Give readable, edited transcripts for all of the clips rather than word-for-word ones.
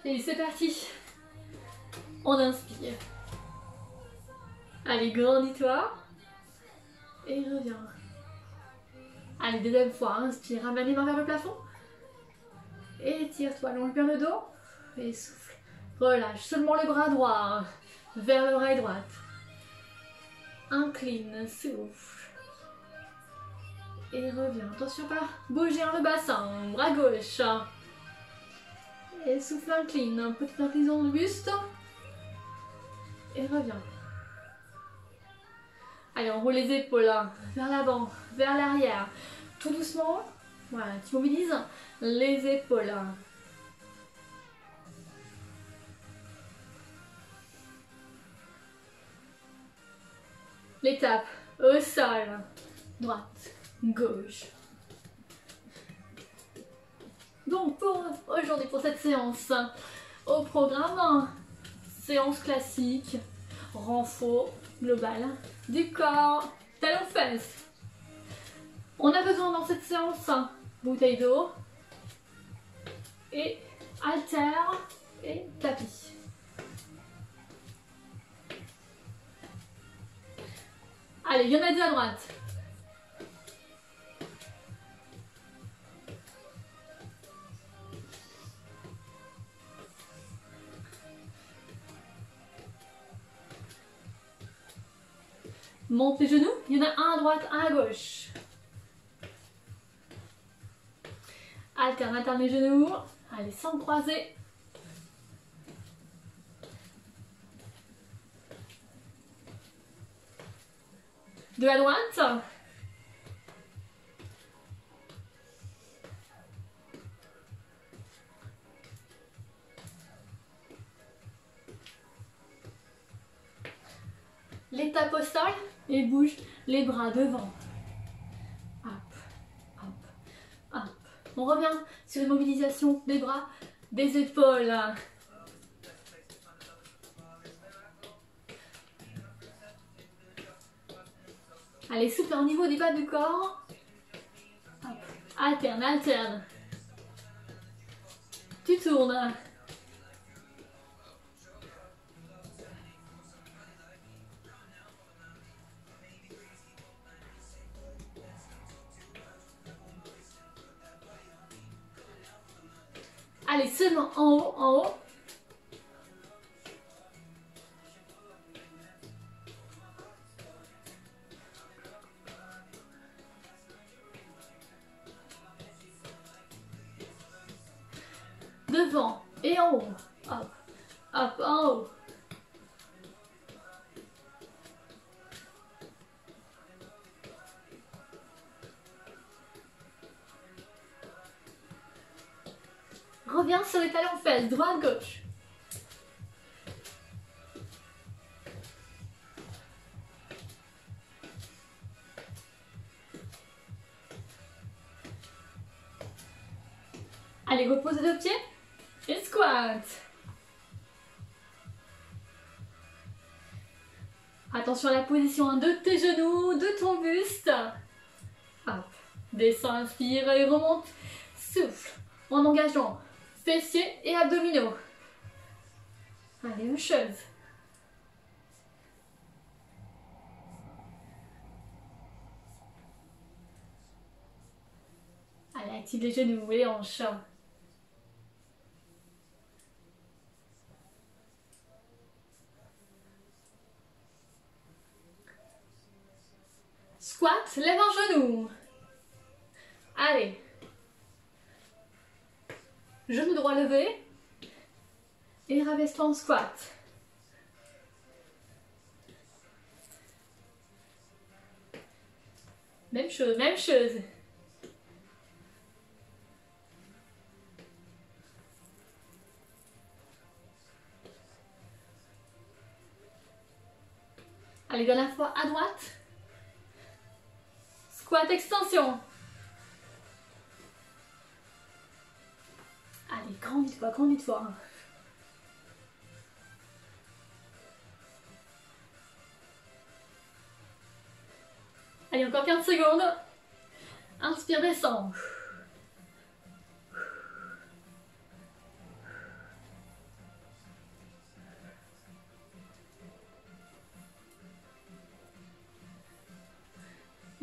Et c'est parti. On inspire. Allez, grandis-toi. Et reviens. Allez, deuxième fois, inspire, ramène les mains vers le plafond. Étire-toi, allonge bien le dos. Et souffle. Relâche seulement le bras droit vers l'oreille droite. Incline, souffle. Et reviens. Attention pas bouger le bassin. Bras gauche. Et souffle, incline. Petite inclinaison du buste. Et reviens. Allez, on roule les épaules vers l'avant, vers l'arrière. Tout doucement. Voilà, tu mobilises les épaules. Les tapes au sol. Droite, gauche. Donc pour aujourd'hui, pour cette séance, au programme, séance classique, renfort global du corps, talons-fesses. On a besoin dans cette séance, bouteille d'eau et haltères et tapis. Allez, il y en a deux à droite. Monte les genoux, il y en a un à droite, un à gauche. Alterne les genoux. Allez, sans croiser. Deux à droite. Les tapes au sol et bouge les bras devant. Hop, hop, hop. On revient sur une mobilisation des bras, des épaules. Allez, souffle au niveau des bas du corps. Hop. Alterne, alterne. Tu tournes. Allez, seulement en haut, en haut. Devant et en haut. Hop, hop, en haut. Reviens sur les talons fesses, droite, gauche. Allez, repose les deux pieds et squat. Attention à la position de tes genoux, de ton buste. Hop, descends, inspire et remonte. Souffle en engageant fessiers et abdominaux. Allez, une chose. Allez, active les genoux et hanches. Squat, lève un genou. Allez. Genou droit levé. Et rabaisse-toi en squat. Même chose, même chose. Allez, dernière fois à droite. Squat, extension. Allez, grandis-toi, grandis-toi. Allez, encore 15 secondes. Inspire, descends.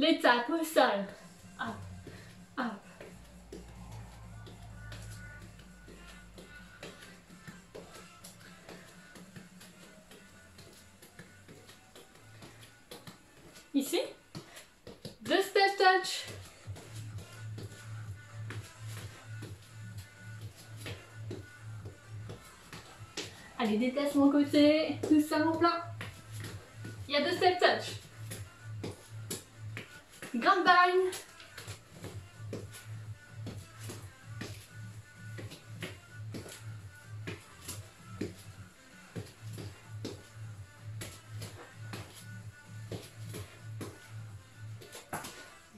les tapes au sol. Hop, hop. Ici, 2 step touch. Allez, détache mon côté, tout ça mon plein. Il y a 2 step touch. Grapevine.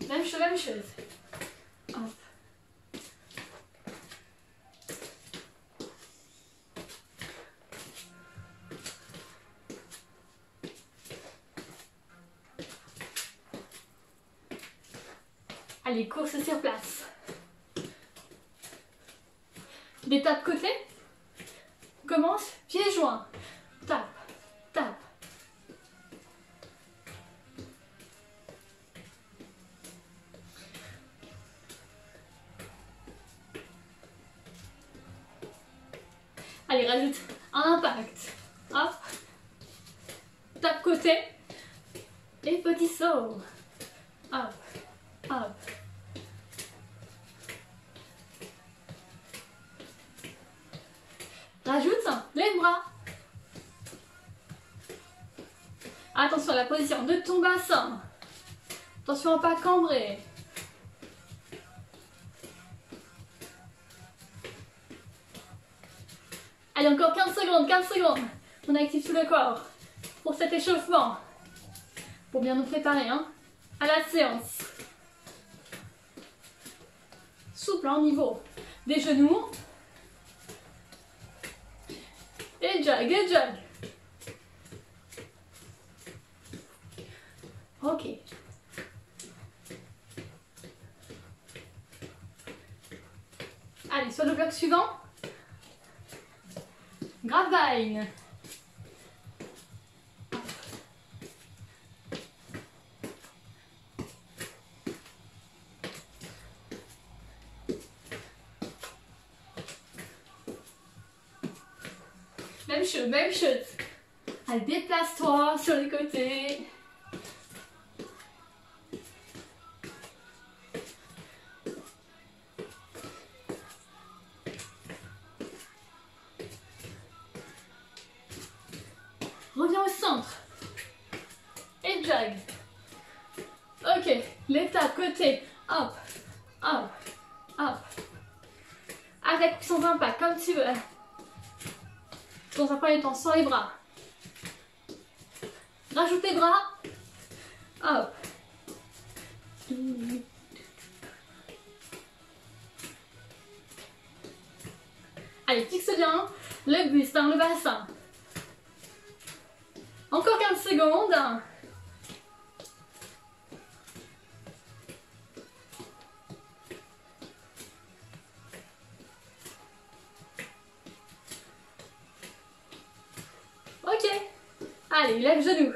Même chose, même chose. Hop. Allez, course sur place. Des tapes côté. On commence, pieds joints. Tape, tape. Allez, rajoute un impact. Hop. Tape côté. Et petit saut. Hop, hop. Rajoute les bras. Attention à la position de ton bassin. Attention à ne pas cambrer. Allez, encore 15 secondes, 15 secondes. On active tout le corps pour cet échauffement. Pour bien nous préparer à la séance. Souple au niveau des genoux. Et jog, et jog. Ok. Allez, sur le bloc suivant. Grapevine. Même chose, même chose. Allez, déplace-toi sur les côtés. Reviens au centre. Et jog. Ok, l'étape côté. Hop, hop, hop. Avec ou sans impact, comme tu veux. Dans un premier temps, sans les bras. Rajoute tes bras. Hop. Allez, fixe bien le buste, le bassin. Encore 15 secondes. Ok. Allez, lève genou.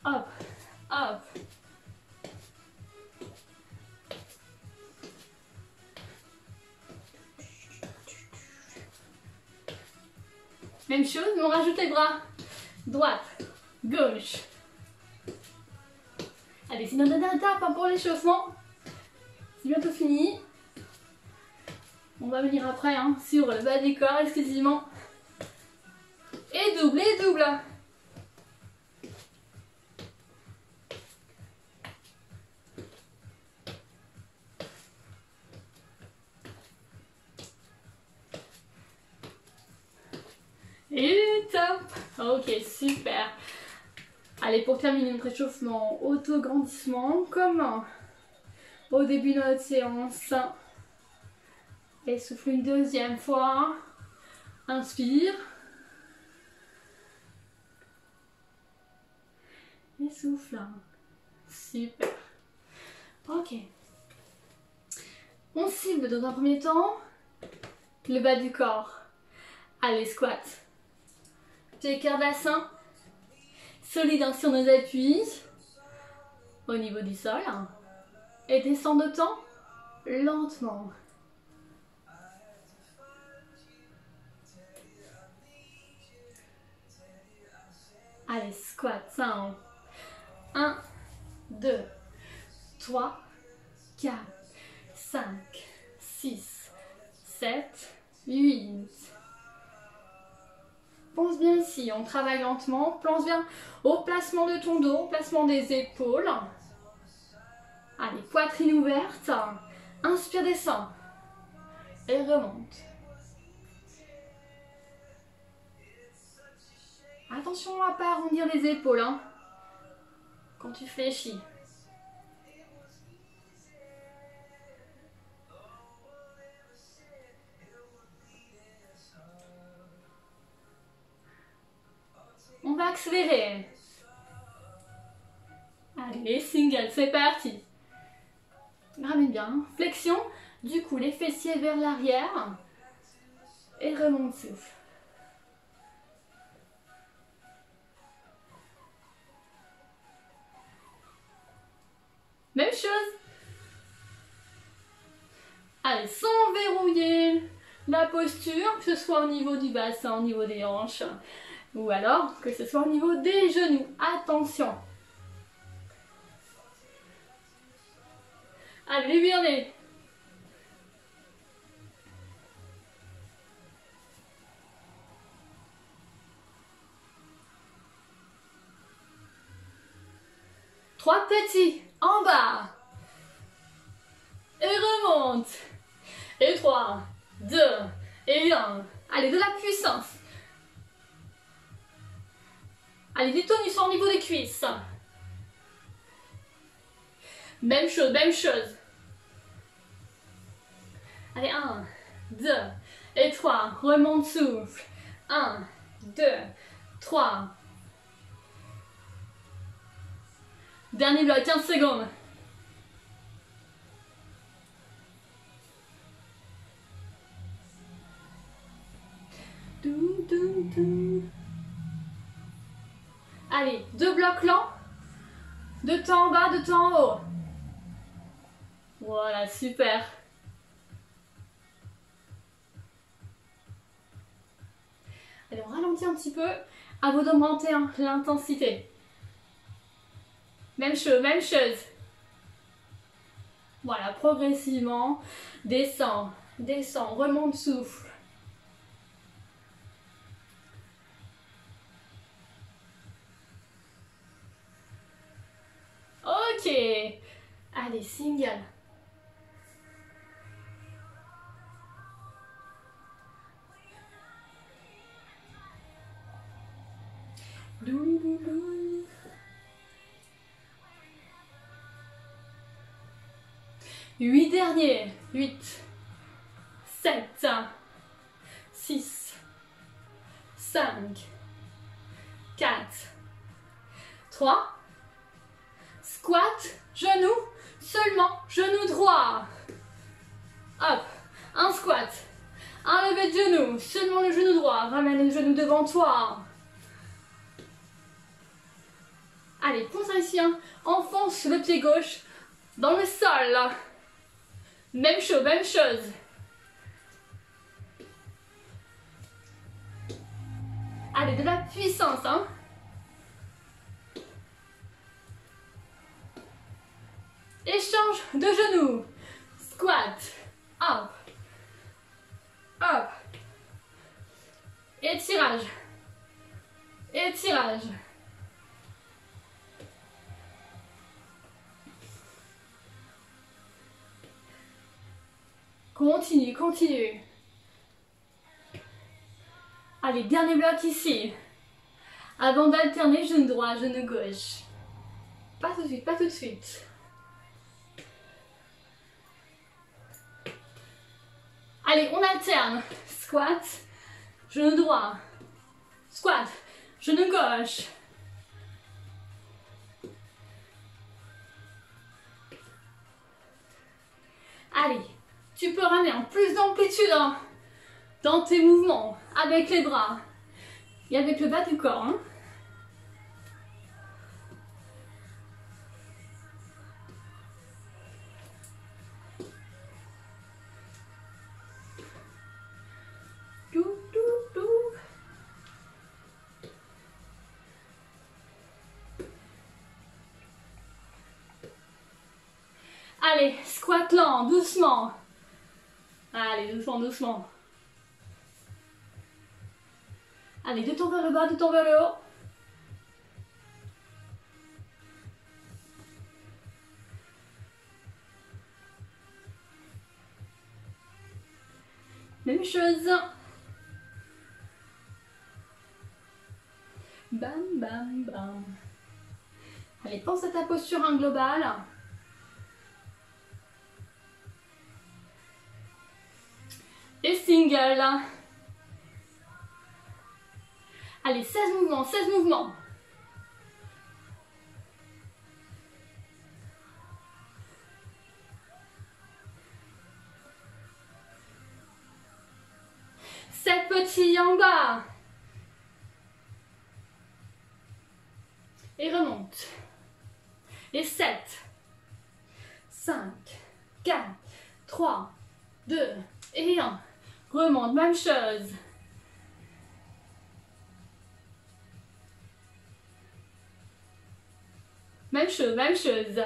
Hop, hop. Même chose, mais on rajoute les bras. Droite, gauche. Allez, sinon on a tape pour l'échauffement. C'est bientôt fini. On va venir après sur le bas du corps exclusivement. Et double, et double. Et top. Ok, super. Allez, pour terminer notre échauffement, auto-grandissement, comme au début de notre séance. Et souffle une deuxième fois. Inspire. Et souffle. Super. Ok. On cible dans un premier temps le bas du corps. Allez, squat. Pied cœur bassin. solide hein, sur nos appuis, au niveau du sol, et descend de temps lentement. Allez, squat, 5. 1, 2, 3, 4, 5, 6, 7, 8. Pense bien ici, on travaille lentement. Pense bien au placement de ton dos, au placement des épaules. Allez, poitrine ouverte. Inspire, descend. Et remonte. Attention à ne pas arrondir les épaules hein, quand tu fléchis. On va accélérer. Allez, single, c'est parti. Ramène bien. Flexion, du coup, les fessiers vers l'arrière. Et remonte souffle. Même chose. Allez, sans verrouiller la posture, que ce soit au niveau du bassin, au niveau des hanches, ou alors que ce soit au niveau des genoux. Attention. Allez, virez. Trois petits en bas. Et remonte. Et 3, 2, et 1. Allez, de la puissance. Allez, du tonus au niveau des cuisses. Même chose, même chose. Allez, 1, 2, et 3. Remonte, souffle. 1, 2, 3. Dernier bloc, 15 secondes. Allez, 2 blocs lents. De temps en bas, de temps en haut. Voilà, super. Allez, on ralentit un petit peu. À vous d'augmenter hein, l'intensité. Même chose, même chose. Voilà, progressivement. Descend, descend, remonte, souffle. Ok. Allez, single. Huit derniers. 8, 7, 6, 5, 4, 3. Squat, genou, seulement genou droit. Hop, un squat, un lever de genou, seulement le genou droit. Ramène le genou devant toi. Allez, pense ici, hein. Enfonce le pied gauche dans le sol. Même chose, même chose. Allez, de la puissance, hein. Échange de genoux. Squat. Hop. Hop. Étirage. Étirage. Continue, continue. Allez, dernier bloc ici. Avant d'alterner genou droit, genou gauche. Pas tout de suite, pas tout de suite. Allez, on alterne. Squat, genou droit. Squat, genou gauche. Allez, tu peux ramener en plus d'amplitude hein, dans tes mouvements avec les bras et avec le bas du corps. Hein. Allez, squat lent, doucement. Allez, doucement, doucement. Allez, deux tours vers le bas, deux tours vers le haut. Même chose. Bam, bam, bam. Allez, pense à ta posture en global. Et single. Allez, 16 mouvements, 16 mouvements. Sept petits en bas. Et remonte. Et 7, 5, 4, 3, 2 et 1. Remonte, même chose. Même chose, même chose.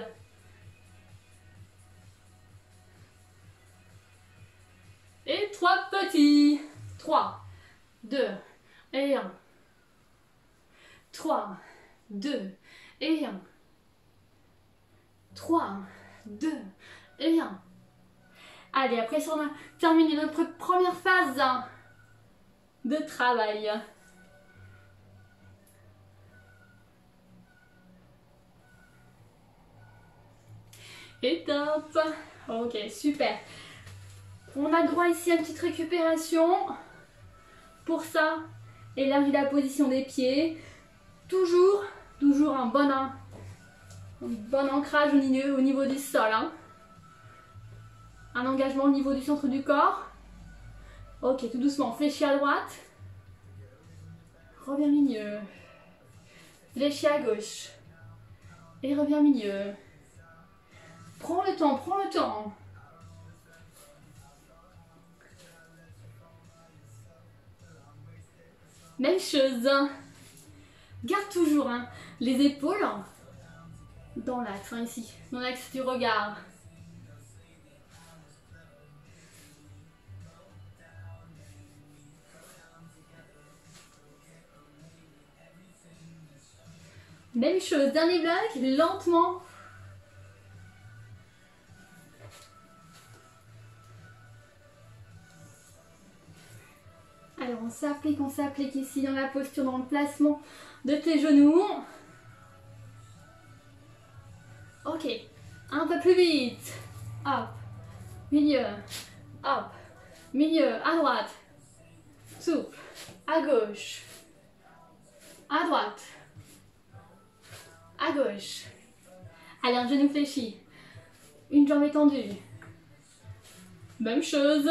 Et 3 petits. 3, 2 et 1. 3, 2 et 1. 3, 2 et 1. Allez, après ça, on a terminé notre première phase de travail. Et top. Ok, super. On a droit ici à une petite récupération. Pour ça, élargis la position des pieds. Toujours un bon ancrage au niveau du sol. Hein. Un engagement au niveau du centre du corps. Ok, tout doucement, fléchis à droite. Reviens milieu. Fléchis à gauche. Et reviens milieu. Prends le temps, prends le temps. Même chose. Garde toujours hein, les épaules dans l'axe, hein, ici, dans l'axe du regard. Même chose, dernier bloc, lentement. Alors on s'applique ici dans la posture, dans le placement de tes genoux. Ok, un peu plus vite. Hop, milieu, hop, milieu, à droite. Souple, à gauche, à droite, à gauche. Allez, un genou fléchi, une jambe étendue. Même chose.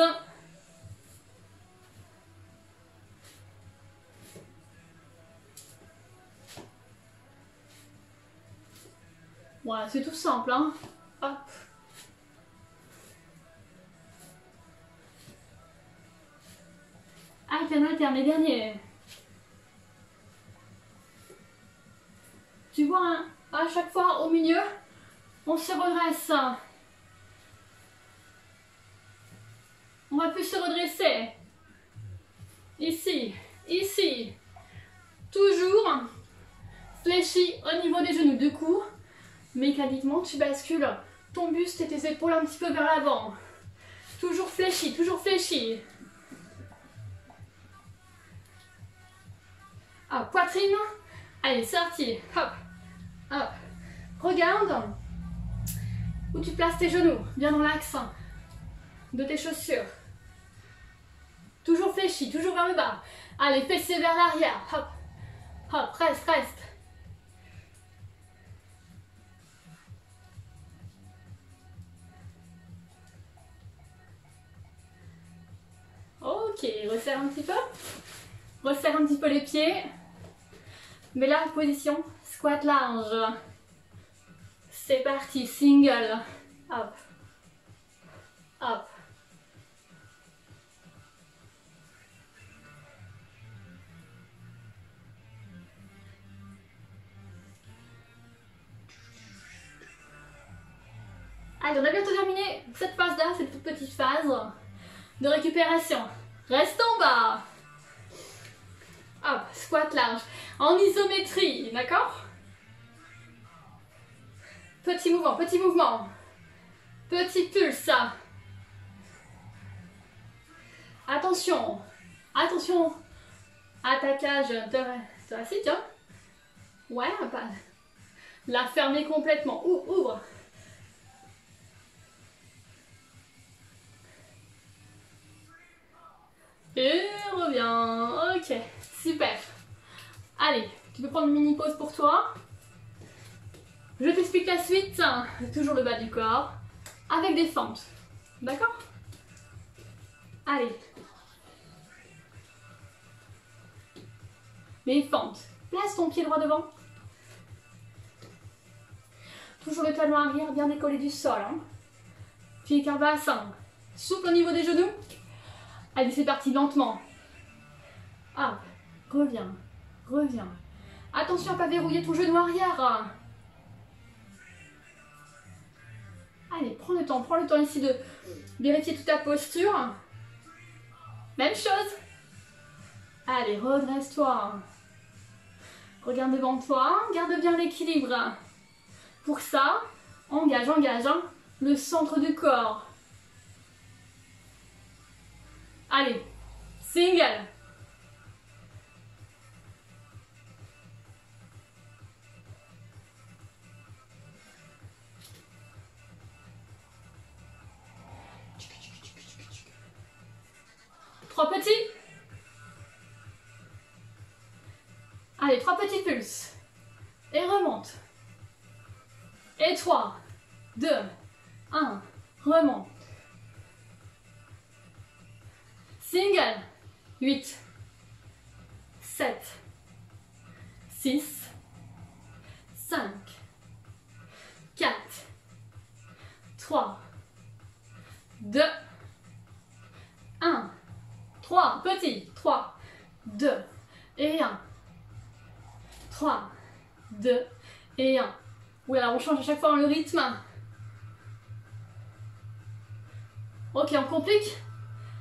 Voilà, c'est tout simple, hein. Hop. Alterne, les derniers. Tu vois, hein, à chaque fois au milieu, on se redresse. On va plus se redresser. Ici, ici. Toujours fléchi au niveau des genoux. Du coup, mécaniquement, tu bascules ton buste et tes épaules un petit peu vers l'avant. Toujours fléchi, toujours fléchi. Hop, poitrine. Allez, sorti. Hop, hop. Regarde où tu places tes genoux. Bien dans l'axe de tes chaussures. Toujours fléchi, toujours vers le bas. Allez, fessiers vers l'arrière. Hop, hop, reste, reste. Ok, resserre un petit peu. Resserre un petit peu les pieds. Mets la position squat large. C'est parti, single. Hop, hop. Allez, on a bientôt terminé cette phase-là, cette toute petite phase de récupération. Reste en bas. Hop, squat large. En isométrie, d'accord? Petit mouvement, petit mouvement. Petit pulse. Attention. Attention. Attaquage thoracique. Hein? Ouais, pas. La fermer complètement. Ouvre. Et reviens. Ok, super. Allez, tu peux prendre une mini pause pour toi. Je t'explique la suite. Toujours le bas du corps. Avec des fentes. D'accord? Allez. Les fentes. Place ton pied droit devant. Toujours le talon arrière bien décollé du sol. Hein. Pied bassin. Souple au niveau des genoux. Allez, c'est parti lentement. Hop, reviens. Attention à ne pas verrouiller ton genou arrière. Allez, prends le temps ici de vérifier toute ta posture. Même chose. Allez, redresse-toi. Regarde devant toi, garde bien l'équilibre. Pour ça, engage hein, le centre du corps. Allez, single. Trois petits. Allez, 3 petits pulses. Et remonte. Et 3, 2, 1, remonte. Single. 8, 7, 6, 5, 4, 3, 2, 1. 3 petits. 3, 2 et 1. 3, 2 et 1. Oui, alors on change à chaque fois le rythme. Ok, on complique.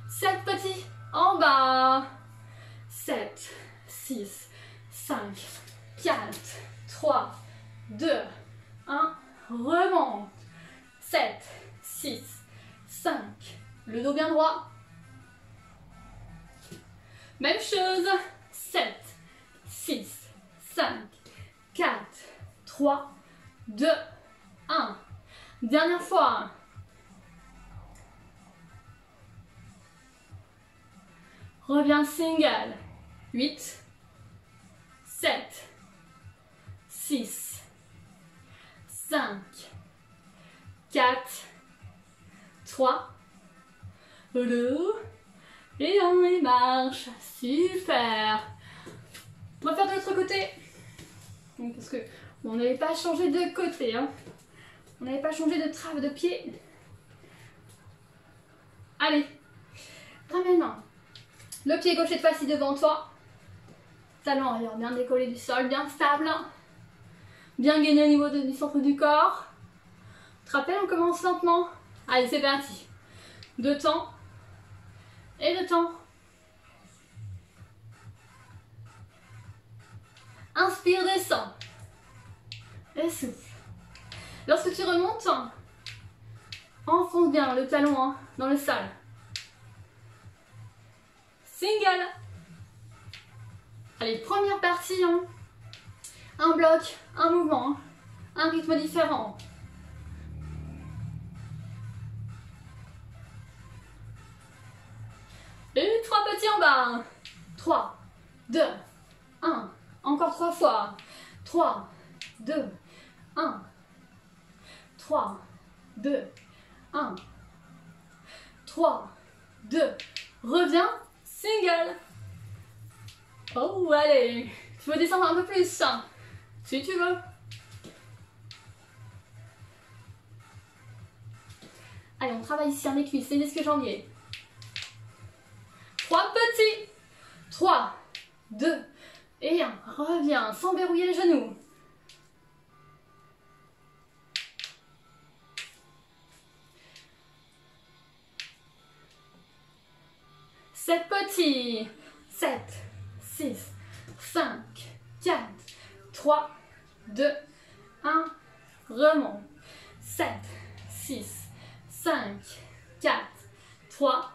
7 petits en bas. 7, 6, 5, 4, 3, 2, 1. Remonte. 7, 6, 5. Le dos bien droit. Même chose. 7, 6, 5, 4, 3, 2, 1. Dernière fois. Reviens single. 8, 7, 6, 5, 4, 3, 2, et on y marche. Super. On va faire de l'autre côté. Parce que on n'avait pas changé de côté. Hein. On n'avait pas changé de trave de pied. Allez. Ramène le pied gauche cette fois-ci devant toi. Talon arrière bien décollé du sol, bien stable. Bien gainé au niveau du centre du corps. Tu te rappelles, on commence lentement. Allez, c'est parti. 2 temps. Et 2 temps. Inspire, descends. Et souffle. Lorsque tu remontes, enfonce bien le talon hein, dans le sol. Single. Allez, première partie. Hein. Un bloc, un mouvement, hein. Un rythme différent. Et 3 petits en bas. 3, 2, 1. Encore 3 fois. 3, 2, 1. 3, 2, 1. 3, 2. Reviens. Single. Oh, allez. Tu veux descendre un peu plus, si tu veux. Allez, on travaille ici les cuisses, les disques jambiers. 3 petits. 3, 2 et 1. Reviens sans verrouiller les genoux. 7 petits. 7, 6, 5, 4, 3, 2, 1. Remonte. 7, 6, 5, 4, 3,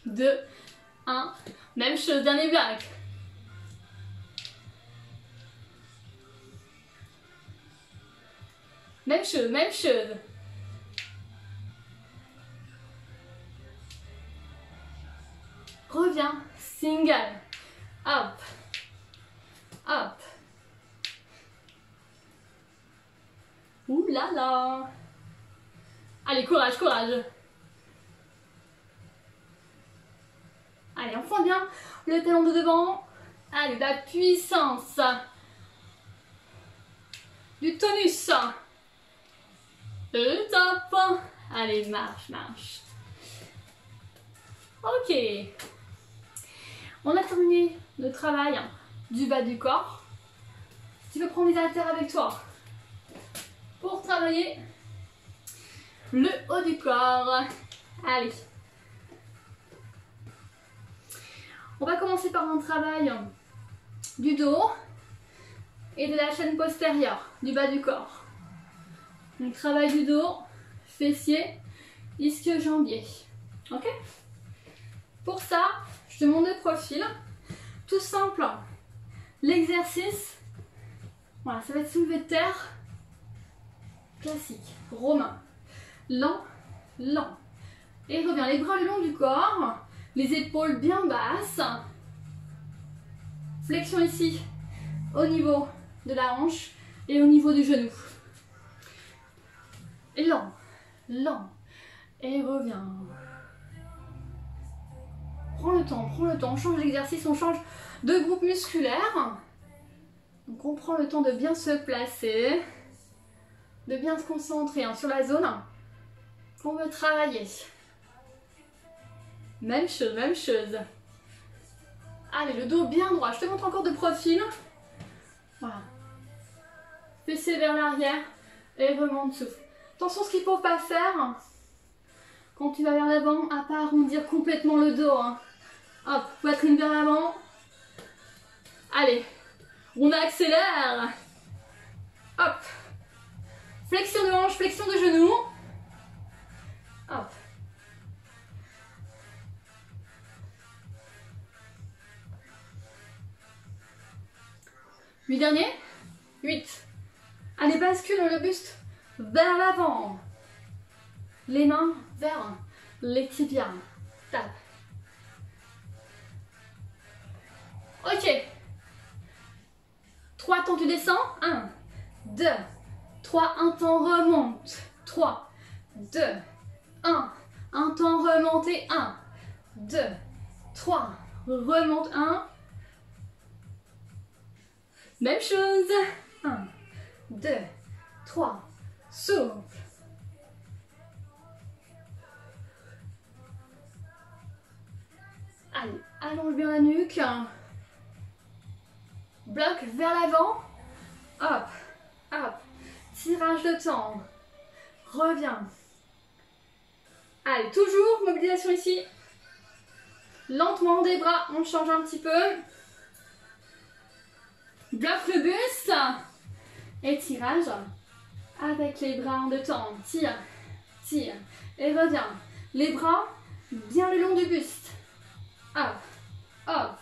2, 1. Même chose, dernier bloc. Même chose, même chose. Reviens, single. Hop, hop. Ouh là là. Allez, courage, courage. Allez, on fend bien le talon de devant. Allez, de la puissance. Du tonus. Le top. Allez, marche, marche. Ok. On a terminé le travail du bas du corps. Tu peux prendre les haltères avec toi pour travailler le haut du corps. Allez. On va commencer par un travail du dos et de la chaîne postérieure du bas du corps. Donc travail du dos, fessier, ischio-jambier. Ok? Pour ça, je te montre le profil. Tout simple. L'exercice, voilà, ça va être soulevé de terre. Classique, romain. Lent, lent. Et reviens, les bras le long du corps, les épaules bien basses. Flexion ici, au niveau de la hanche et au niveau du genou. Et lent, lent. Et reviens. Prends le temps, on change l'exercice, on change de groupe musculaire. Donc on prend le temps de bien se placer, de bien se concentrer sur la zone qu'on veut travailler. Même chose, même chose. Allez, le dos bien droit. Je te montre encore de profil. Voilà. Fessée vers l'arrière et remonte, souffle. Attention, ce qu'il ne faut pas faire quand tu vas vers l'avant, à pas arrondir complètement le dos. Hop, poitrine vers l'avant. Allez, on accélère. Hop. Flexion de hanche, flexion de genou. Hop. Huit derniers. 8. Allez, bascule le buste vers l'avant. Les mains vers les tibias. Tape. Ok. 3 temps, tu descends. 1, 2, 3. Un temps remonte. 3, 2, 1. Un temps remonté. 1, 2, 3. Remonte. 1. Même chose. 1, 2, 3. Souffle. Allez, allonge bien la nuque. Bloc vers l'avant. Hop, hop. Tirage de temps. Reviens. Allez, toujours mobilisation ici. Lentement des bras, on change un petit peu. Bloque le buste. Et tirage avec les bras en deux temps. Tire, tire. Et reviens. Les bras bien le long du buste. Hop, hop.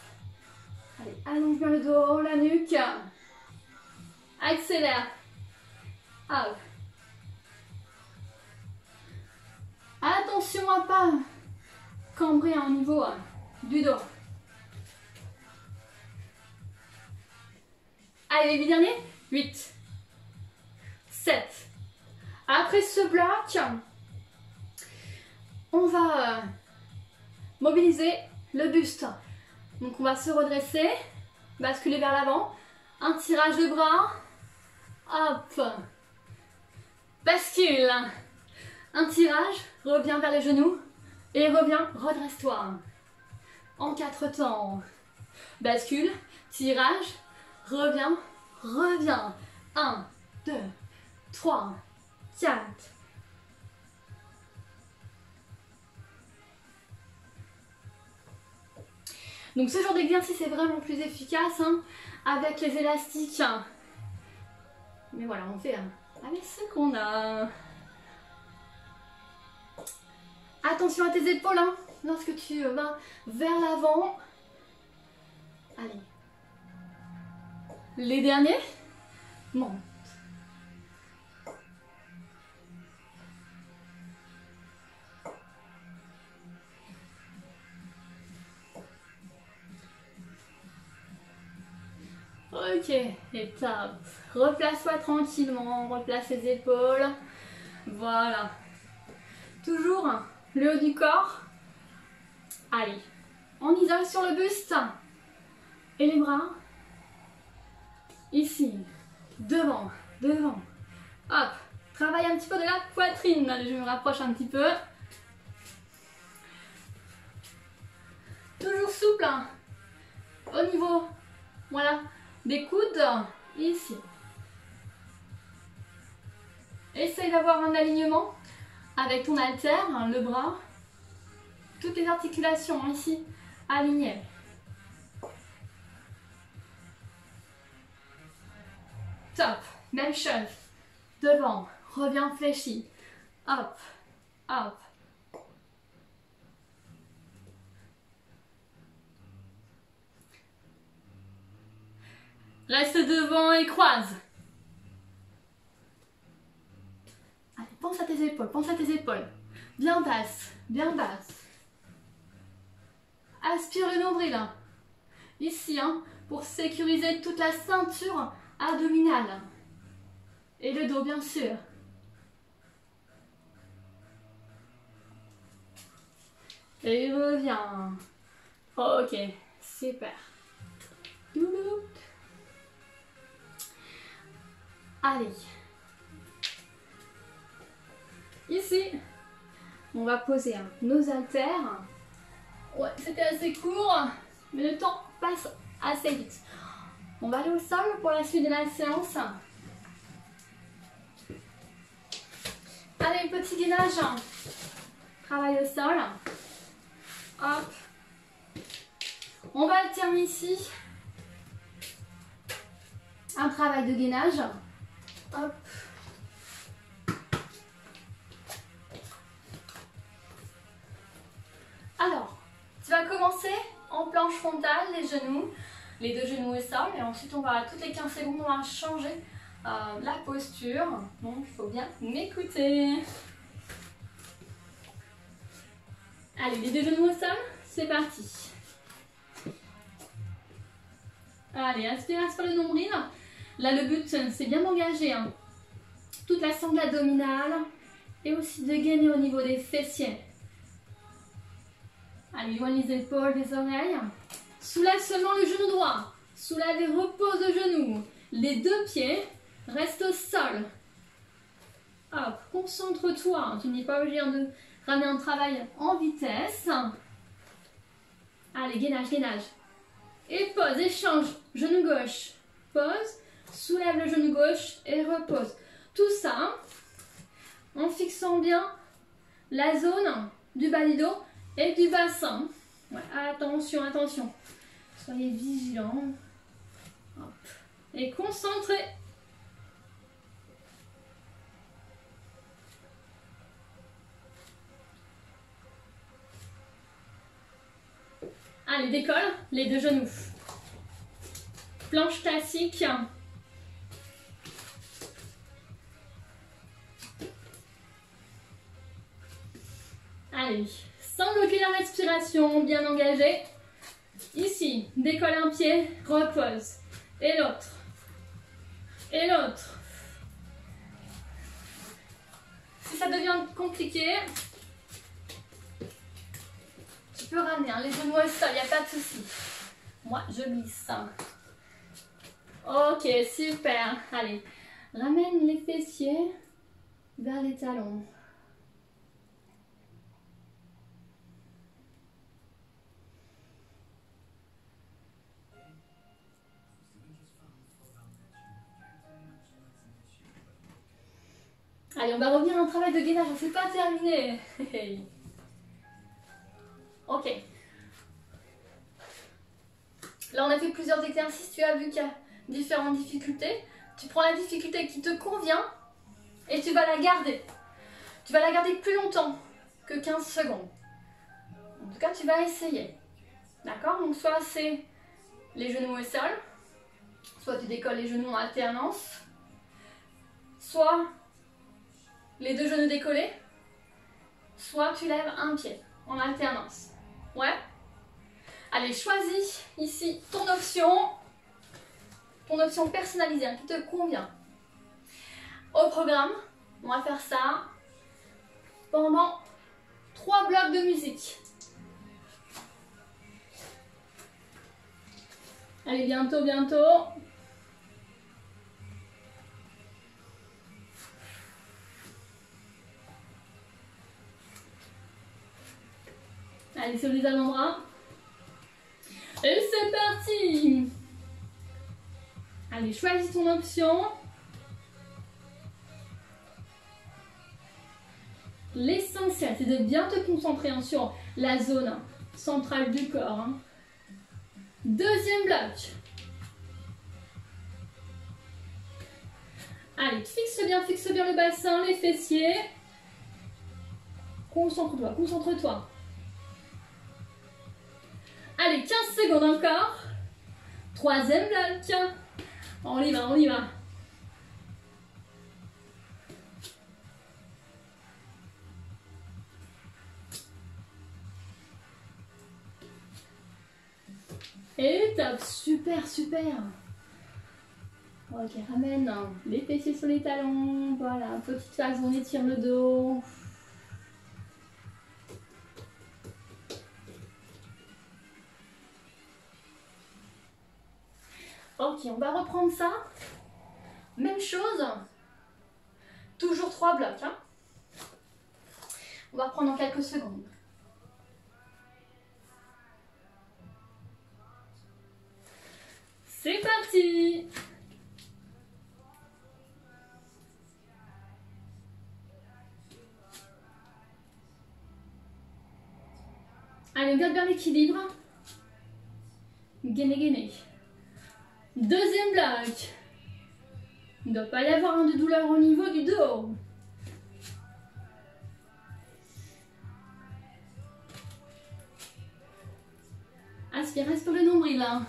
Allez, allonge bien le dos, la nuque. Accélère. Hop. Attention à pas cambrer au niveau du dos. Allez, les 8 derniers. 8, 7. Après ce bloc, on va mobiliser le buste. Donc on va se redresser, basculer vers l'avant, un tirage de bras, hop, bascule, un tirage, reviens vers les genoux et reviens, redresse-toi. En 4 temps, bascule, tirage, reviens, reviens, 1, 2, 3, 4. Donc ce genre d'exercice est vraiment plus efficace hein, avec les élastiques. Mais voilà, on fait avec ce qu'on a. Attention à tes épaules hein, lorsque tu vas vers l'avant. Allez. Les derniers. Monte. Ok, et top. Replace-toi tranquillement, replace les épaules. Voilà. Toujours le haut du corps. Allez, on isole sur le buste. Et les bras. Ici, devant, devant. Hop, travaille un petit peu de la poitrine. Allez, je me rapproche un petit peu. Toujours souple. Au niveau, voilà, des coudes. Ici. Essaye d'avoir un alignement avec ton haltère, le bras. Toutes les articulations ici, alignées. Top, même chose. Devant, reviens fléchi. Hop, hop. Reste devant et croise. Allez, pense à tes épaules, pense à tes épaules. Bien basse, bien basse. Aspire le nombril. Ici, hein, pour sécuriser toute la ceinture abdominale. Et le dos, bien sûr. Et reviens. Ok, super. Allez. Ici, on va poser nos haltères. Ouais, c'était assez court, mais le temps passe assez vite. On va aller au sol pour la suite de la séance. Allez, petit gainage. Travail au sol. Hop. On va alterner ici un travail de gainage. Hop. Alors, tu vas commencer en planche frontale, les genoux, les deux genoux au sol. Et ensuite, on va, toutes les 15 secondes, on va changer la posture. Donc, il faut bien m'écouter. Allez, les deux genoux au sol, c'est parti. Allez, inspire le nombril. Là, le but, c'est bien d'engager toute la sangle abdominale et aussi de gagner au niveau des fessiers. Allez, éloigne les épaules des oreilles. Soulève seulement le genou droit. Soulève et repose le genou. Les deux pieds restent au sol. Hop, concentre-toi. Tu n'es pas obligé de ramener un travail en vitesse. Allez, gainage, gainage. Et pose, échange. Genou gauche. Pose. Soulève le genou gauche et repose. Tout ça en fixant bien la zone du bas du dos et du bassin. Ouais, attention, attention. Soyez vigilants. Hop. Et concentrez. Allez, décolle les deux genoux. Planche classique. Allez, sans bloquer la respiration, bien engagée. Ici, décolle un pied, repose. Et l'autre. Et l'autre. Si ça devient compliqué, tu peux ramener les genoux au sol, il n'y a pas de souci. Moi, je glisse. Ok, super. Allez, ramène les fessiers vers les talons. Allez, on va revenir à un travail de gainage, on ne s'est pas terminé. Ok. Là, on a fait plusieurs exercices, tu as vu qu'il y a différentes difficultés. Tu prends la difficulté qui te convient et tu vas la garder. Tu vas la garder plus longtemps que 15 secondes. En tout cas, tu vas essayer. D'accord? Donc, soit c'est les genoux au sol, soit tu décolles les genoux en alternance, soit les deux genoux décollés, soit tu lèves un pied en alternance. Ouais? Allez, choisis ici ton option personnalisée hein, qui te convient. Au programme, on va faire ça pendant 3 blocs de musique. Allez, bientôt, bientôt. Allez, sur les avant-bras. Et c'est parti! Allez, choisis ton option. L'essentiel, c'est de bien te concentrer hein, sur la zone centrale du corps. Hein. Deuxième bloc. Allez, fixe bien le bassin, les fessiers. Concentre-toi, concentre-toi. Allez, 15 secondes encore. Troisième bloc. On y va, on y va. Et top, super, super. Ok, ramène les fessiers sur les talons. Voilà, petite phase, on étire le dos. Ok, on va reprendre ça. Même chose. Toujours 3 blocs. Hein. On va reprendre en quelques secondes. C'est parti! Allez, on garde bien l'équilibre. Gainé, gainé. Deuxième bloc. Il ne doit pas y avoir de douleur au niveau du dos. Aspire, reste sur le nombril là.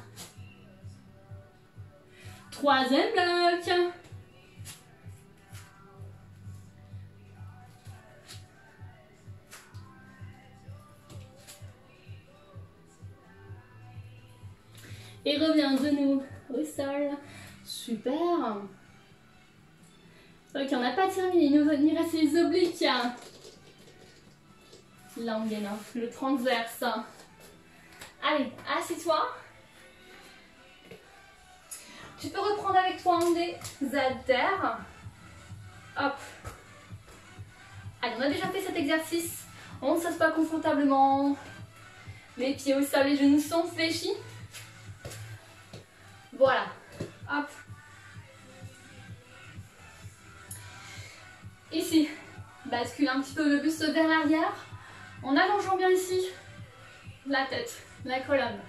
Troisième bloc. Et reviens genou au sol. Super. Ok, on n'a pas terminé. Il nous reste les obliques. Là, on gagne le transverse. Allez, assieds-toi. Tu peux reprendre avec toi un des haltères. Hop. Allez, on a déjà fait cet exercice. On s'assoit confortablement. Les pieds au sol, les genoux sont fléchis. Voilà. Hop. Ici, bascule un petit peu le buste vers l'arrière. En allongeant bien ici la tête, la colonne.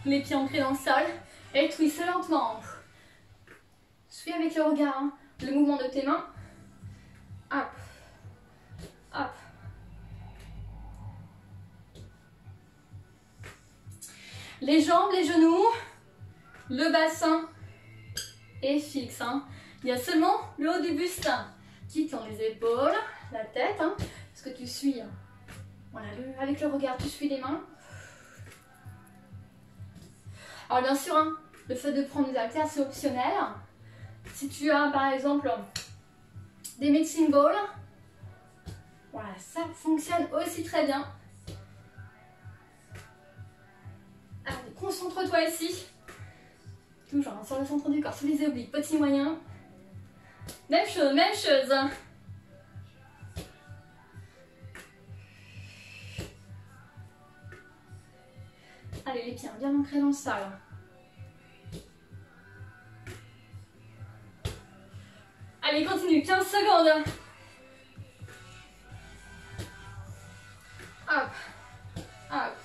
Les pieds ancrés dans le sol. Et twist lentement. Suis avec le regard hein, le mouvement de tes mains. Hop. Hop. Les jambes, les genoux, le bassin est fixe. Hein. Il y a seulement le haut du buste qui tend les épaules, la tête, hein, parce que tu suis. Hein. Voilà, avec le regard, tu suis les mains. Alors bien sûr, hein, le fait de prendre des haltères, c'est optionnel. Si tu as par exemple des mixing balls, voilà, ça fonctionne aussi très bien. Allez, concentre-toi ici. Toujours hein, sur le centre du corps, sur les obliques, petit moyen. Même chose, même chose. Allez, les pieds bien ancrés dans le sol. Allez, continue, 15 secondes. Hop, hop.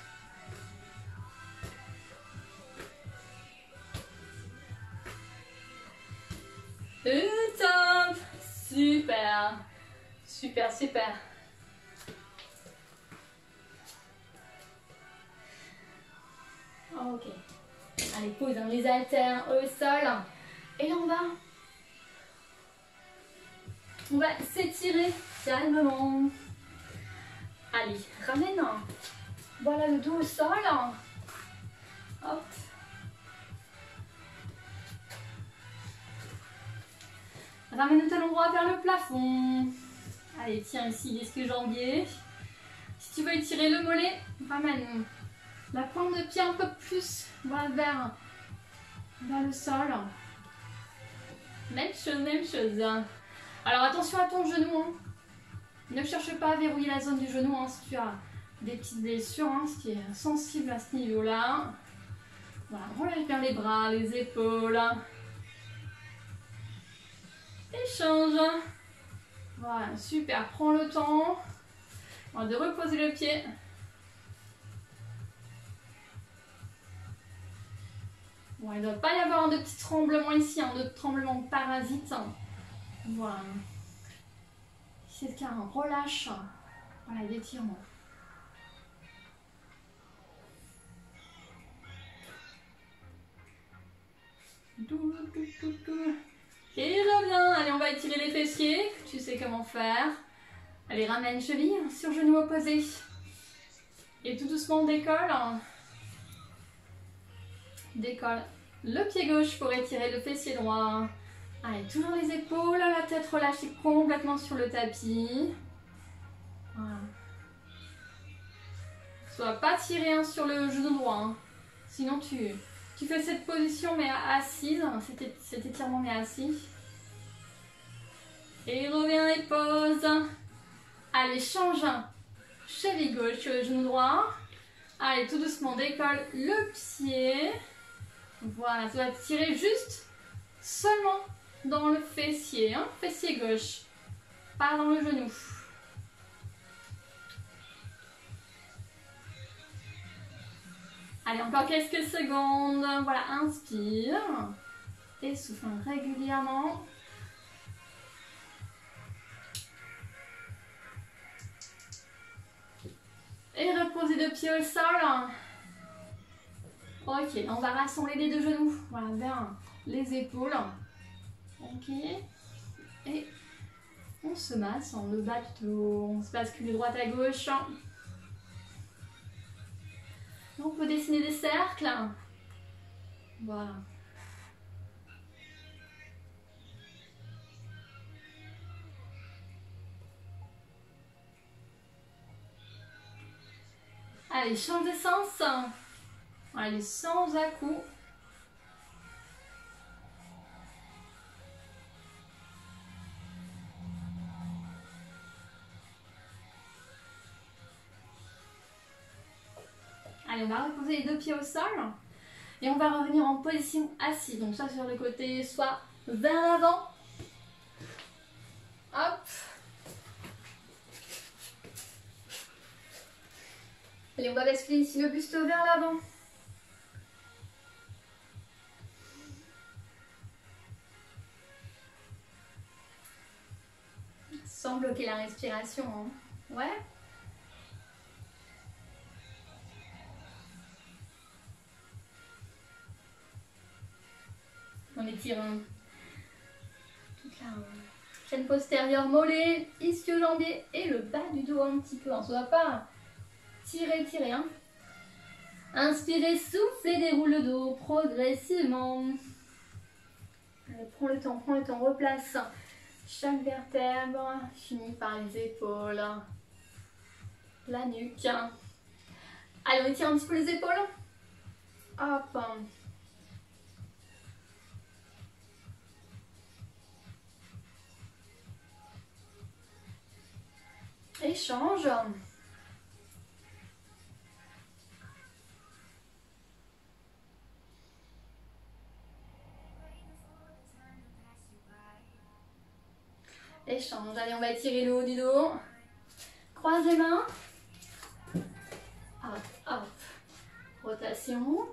Super. Super, super. Ok. Allez, pose les haltères au sol. Et là, on va s'étirer calmement. Allez, ramène. Voilà le dos au sol. Hop. Ramène le talon droit vers le plafond. Allez, tiens ici, l'ischio-jambier. Si tu veux étirer le mollet, ramène la pointe de pied un peu plus vers le sol. Même chose, même chose. Alors attention à ton genou. Hein. Ne cherche pas à verrouiller la zone du genou hein, si tu as des petites blessures, hein, ce qui est sensible à ce niveau-là. Voilà, relâche bien les bras, les épaules. Échange. Voilà, super. Prends le temps de reposer le pied. Bon, il ne doit pas y avoir de petits tremblements ici, de tremblements parasites. Voilà. C'est le cas, relâche. Voilà, l'étirement. Et reviens. Allez, on va étirer les fessiers. Tu sais comment faire. Allez, ramène cheville sur genou opposé. Et tout doucement, décolle. Décolle le pied gauche pour étirer le fessier droit. Allez, toujours les épaules, la tête relâchée complètement sur le tapis. Voilà. Sois pas tiré sur le genou droit. Hein. Sinon, tu fais cette position mais assise. Cet étirement mais assis. Et reviens et pose. Allez, change. Cheville gauche sur le genou droit. Allez, tout doucement, décolle le pied. Voilà, tu vas tirer juste seulement dans le fessier, hein, fessier gauche, pas dans le genou. Allez, encore quelques secondes. Voilà, inspire. Et souffle régulièrement. Et reposez deux pieds au sol. Ok, on va rassembler les deux genoux. Voilà, vers les épaules. Ok. Et on se masse en le bas du dos. On se bascule de droite à gauche. On peut dessiner des cercles. Voilà. Allez, change de sens. Allez, sans à-coups. Allez, on va reposer les deux pieds au sol. Et on va revenir en position assise. Donc soit sur le côté, soit vers l'avant. Hop. Allez, on va basculer ici le buste vers l'avant. Sans bloquer la respiration. Hein. Ouais. On étire toute la chaîne postérieure, mollet, ischio-jambier et le bas du dos un petit peu. On ne doit pas tirer. Hein. Inspirez, soufflez, déroule le dos progressivement. Allez, prends le temps, replace chaque vertèbre, finit par les épaules, la nuque. Allez, on étire un petit peu les épaules. Hop. Échange. Échange. Allez, on va étirer le haut du dos. Croise les mains. Hop, hop. Rotation.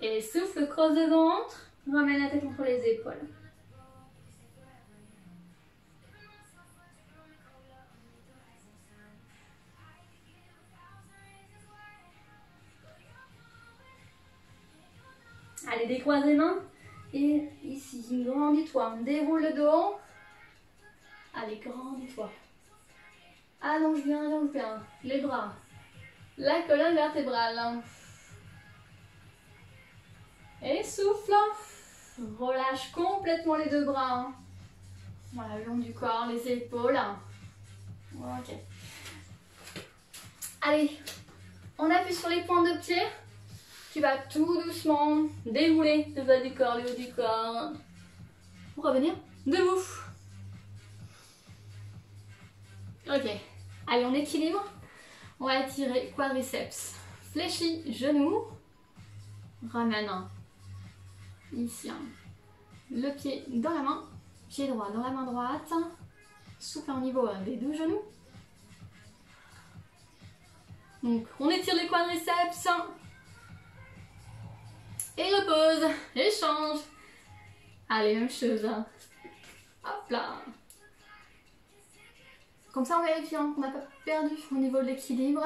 Et souffle, creuse le ventre. Ramène la tête entre les épaules. Allez, décroise les mains. Et ici, grandis-toi. Déroule le dos. Allez, grandis-toi. Allonge bien. Les bras. La colonne vertébrale. Et souffle. Relâche complètement les deux bras. Voilà, le long du corps, les épaules. Ok. Allez, on appuie sur les pointes de pied. Tu vas tout doucement dérouler le bas du corps, le haut du corps. Pour revenir debout. Ok. Allez, on équilibre. On va tirer quadriceps. Fléchis, genoux. Ramène. Ici. Le pied dans la main. Pied droit dans la main droite. Souffle au niveau des deux genoux. Donc, on étire les quadriceps. Et repose. Et change. Allez, même chose. Hop là. Comme ça, on vérifie qu'on n'a pas perdu au niveau de l'équilibre.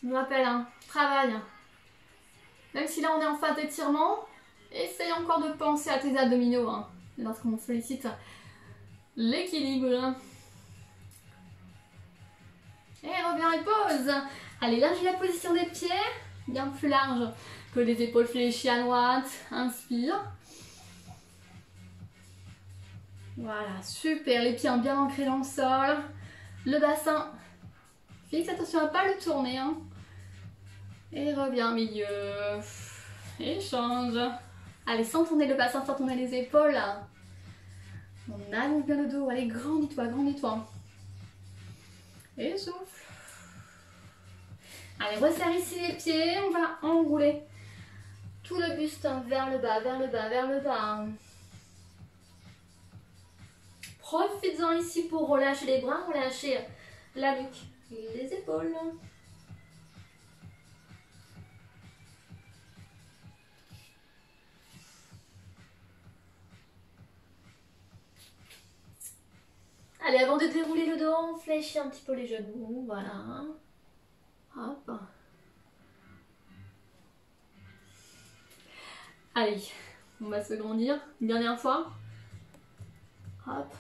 Je vous rappelle, travail. Même si là, on est en phase d'étirement, essaye encore de penser à tes abdominaux lorsqu'on sollicite l'équilibre. Et reviens et pose. Allez, large la position des pieds, bien plus large que les épaules fléchies à droite. Inspire. Voilà, super. Les pieds bien ancrés dans le sol. Le bassin fixe, attention à ne pas le tourner. Et reviens au milieu. Et change. Allez, sans tourner le bassin, sans tourner les épaules. On allonge bien le dos. Allez, grandis-toi. Et souffle. Allez, resserre ici les pieds. On va enrouler tout le buste vers le bas. Profites-en ici pour relâcher les bras, relâcher la nuque et les épaules. Allez, avant de dérouler le dos, on fléchit un petit peu les genoux, voilà. Hop. Allez, on va se grandir. Une dernière fois. Hop.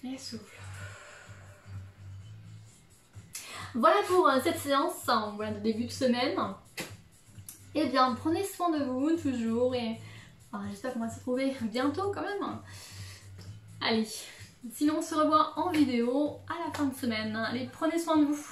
Et souffle. Voilà pour cette séance de début de semaine. Eh bien, prenez soin de vous toujours et j'espère qu'on va se retrouver bientôt quand même. Allez, sinon on se revoit en vidéo à la fin de semaine. Allez, prenez soin de vous.